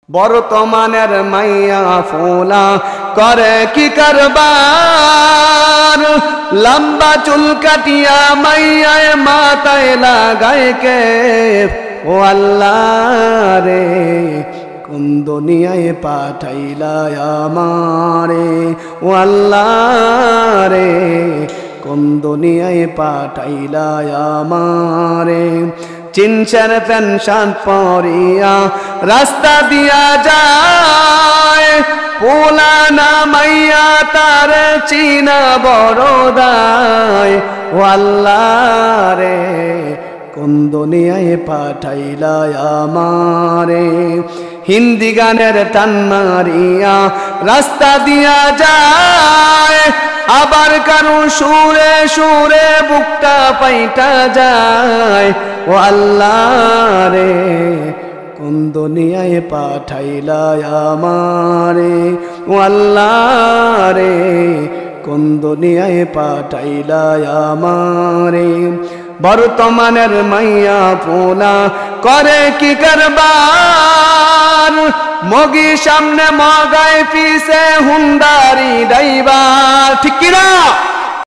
বর্তমানের মাইয়া ফোলা করে কি কারবার, লম্বা চুল কাটিয়া মাইয়ায় মাথায় লাগায় কে। ও আল্লাহ রে কোন দুনিয়ায় পাঠাইলা আমারে, ও আল্লাহ রে কোন দুনিয়ায় পাঠাইলা আমারে। চিনছেন পেনশন পরিয়া রাস্তা দিয়া যায়, পোলানা মাইয়া তার চিনা বড় দায়। ও আল্লাহ রে কোন দুনিয়ায় পাঠাইলা আমারে। হিন্দি গানের টান মারিয়া রাস্তা দিয়া যায়, আবার কারো সুরে সুরে বুকটা পাইটা যায়। ও আল্লাহ রে কোন দুনিয়ায় পাঠাইলা আমারে, ও আল্লাহ রে কোন দুনিয়ায় পাঠাইলা আমারে। বর্তমানের মাইয়া পোলা করে কি কারবার, মগি সামনে মগায় পিছে হুন্ডারি ড্রাইভার, ঠিক কিনা?